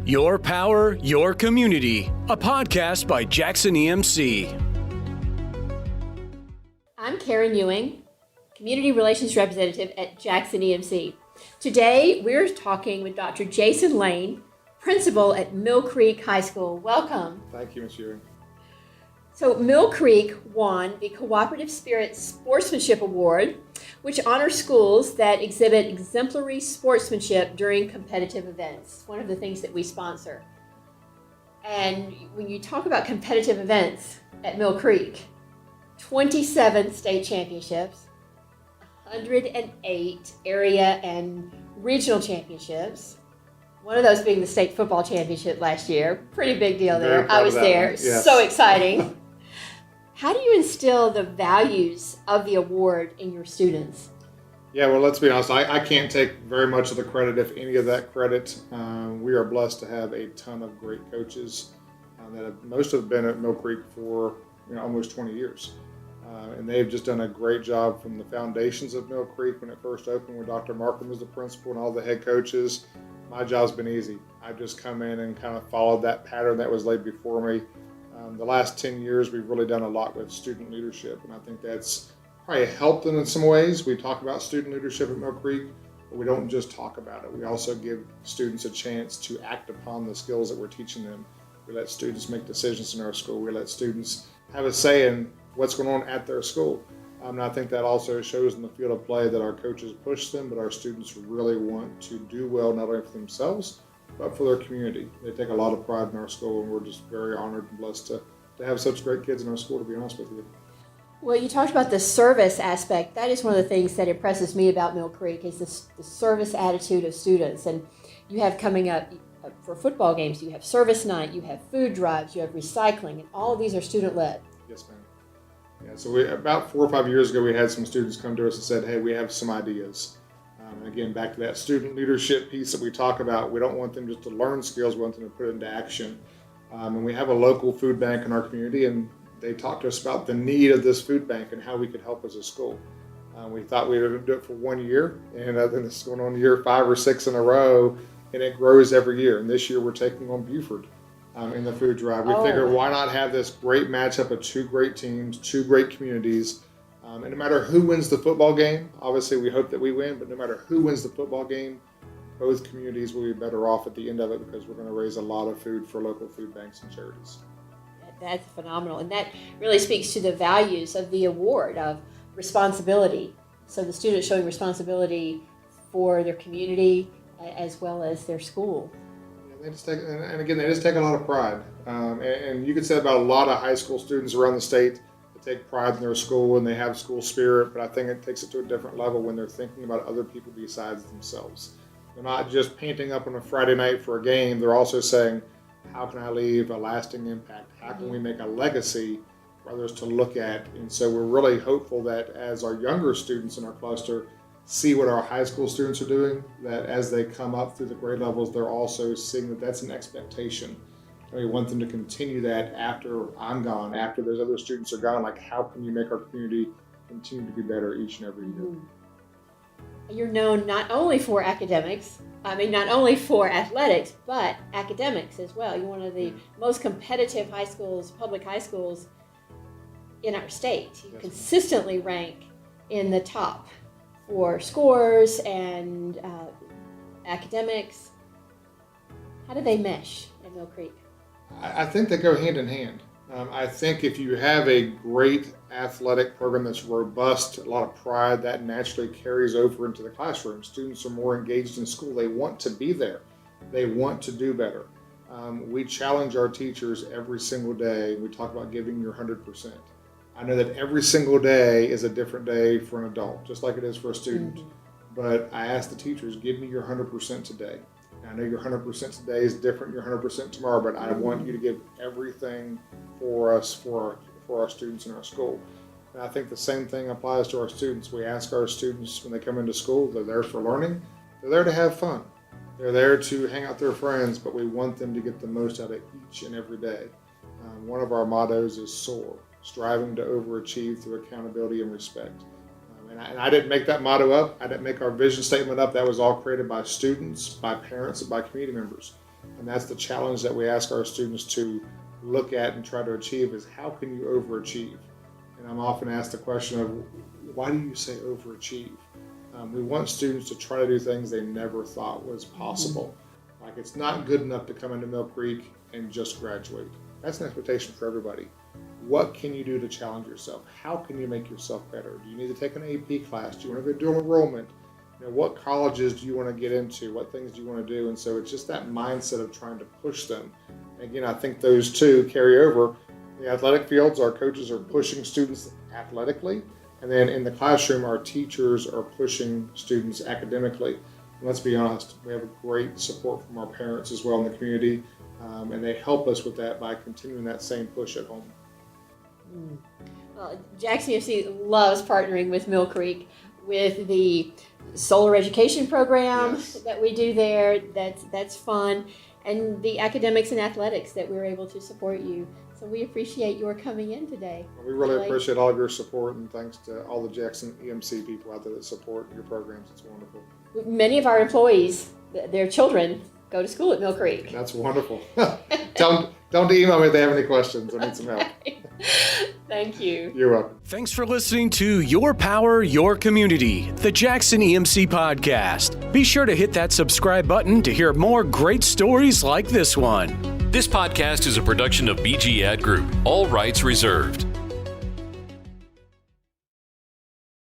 Your Power, Your Community, a podcast by Jackson EMC. I'm Karen Ewing, Community Relations Representative at Jackson EMC. Today, we're talking with Dr. Jason Lane, Principal at Mill Creek High School. Welcome. Thank you, Ms. Ewing. So Mill Creek won the Cooperative Spirit Sportsmanship Award, which honors schools that exhibit exemplary sportsmanship during competitive events. One of the things that we sponsor. And when you talk about competitive events at Mill Creek, 27 state championships, 108 area and regional championships, one of those being the state football championship last year. Pretty big deal there. I was there. Yes. So exciting. How do you instill the values of the award in your students? Yeah, well, let's be honest. I can't take very much of the credit, if any of that credit. We are blessed to have a ton of great coaches most have been at Mill Creek for almost 20 years. And they've just done a great job from the foundations of Mill Creek when it first opened, when Dr. Markham was the principal and all the head coaches. My job's been easy. I've just come in and kind of followed that pattern that was laid before me. The last 10 years, we've really done a lot with student leadership, and I think that's probably helped them in some ways. We talk about student leadership at Mill Creek, but we don't just talk about it. We also give students a chance to act upon the skills that we're teaching them. We let students make decisions in our school. We let students have a say in what's going on at their school. And I think that also shows in the field of play that our coaches push them, but our students really want to do well, not only for themselves, but for their community. They take a lot of pride in our school, and we're just very honored and blessed to have such great kids in our school, to be honest with you. Well, you talked about the service aspect. That is one of the things that impresses me about Mill Creek is the service attitude of students. And you have coming up for football games, you have service night, you have food drives, you have recycling, and all of these are student-led. Yes, ma'am. Yeah, so about 4 or 5 years ago, we had some students come to us and said, hey, we have some ideas. And again, back to that student leadership piece that we talk about, we don't want them just to learn skills, we want them to put it into action. And we have a local food bank in our community, and they talked to us about the need of this food bank and how we could help as a school. We thought we would do it for 1 year, and I think this is going on year 5 or 6 in a row, and it grows every year. And this year we're taking on Buford in the food drive. We figured, why not have this great matchup of 2 great teams, 2 great communities. And no matter who wins the football game, obviously we hope that we win, but no matter who wins the football game, both communities will be better off at the end of it because we're going to raise a lot of food for local food banks and charities. That's phenomenal. And that really speaks to the values of the award of responsibility. So the students showing responsibility for their community as well as their school. They just take a lot of pride. And you could say about a lot of high school students around the state, take pride in their school and they have school spirit, but I think it takes it to a different level when they're thinking about other people besides themselves. They're not just painting up on a Friday night for a game, they're also saying, how can I leave a lasting impact? How can we make a legacy for others to look at? And so we're really hopeful that as our younger students in our cluster see what our high school students are doing, that as they come up through the grade levels, they're also seeing that that's an expectation. We want them to continue that after I'm gone, after those other students are gone. Like, how can you make our community continue to be better each and every year? You're known not only for not only for athletics, but academics as well. You're one of the most competitive high schools, public high schools in our state. You consistently rank in the top for scores and academics. How do they mesh at Mill Creek? I think they go hand in hand. I think if you have a great athletic program that's robust, a lot of pride, that naturally carries over into the classroom. Students are more engaged in school. They want to be there. They want to do better. We challenge our teachers every single day. We talk about giving your 100%. I know that every single day is a different day for an adult, just like it is for a student. But I ask the teachers, give me your 100% today. I know your 100% today is different, your 100% tomorrow, but I want you to give everything for us, for our students in our school. And I think the same thing applies to our students. We ask our students when they come into school, they're there for learning, they're there to have fun. They're there to hang out with their friends, but we want them to get the most out of each and every day. One of our mottos is SOAR, striving to overachieve through accountability and respect. And I didn't make that motto up. I didn't make our vision statement up. That was all created by students, by parents, and by community members. And that's the challenge that we ask our students to look at and try to achieve is how can you overachieve? And I'm often asked the question of, why do you say overachieve? We want students to try to do things they never thought was possible. Like it's not good enough to come into Mill Creek and just graduate. That's an expectation for everybody. What can you do to challenge yourself? How can you make yourself better? Do you need to take an AP class? Do you want to go do enrollment? What colleges do you want to get into? What things do you want to do? And so it's just that mindset of trying to push them. And again, I think those two carry over. The athletic fields, our coaches are pushing students athletically. And then in the classroom, our teachers are pushing students academically. And let's be honest, we have a great support from our parents as well in the community. And they help us with that by continuing that same push at home. Well, Jackson EMC loves partnering with Mill Creek with the solar education program that we do there. That's fun. And the academics and athletics that we're able to support you. So we appreciate your coming in today. We really appreciate all of your support, and thanks to all the Jackson EMC people out there that support your programs. It's wonderful. Many of our employees, their children, go to school at Mill Creek. That's wonderful. Don't email me if they have any questions. I need some help. Thank you. You're welcome. Thanks for listening to Your Power, Your Community, the Jackson EMC podcast. Be sure to hit that subscribe button to hear more great stories like this one. This podcast is a production of BG Ad Group. All rights reserved.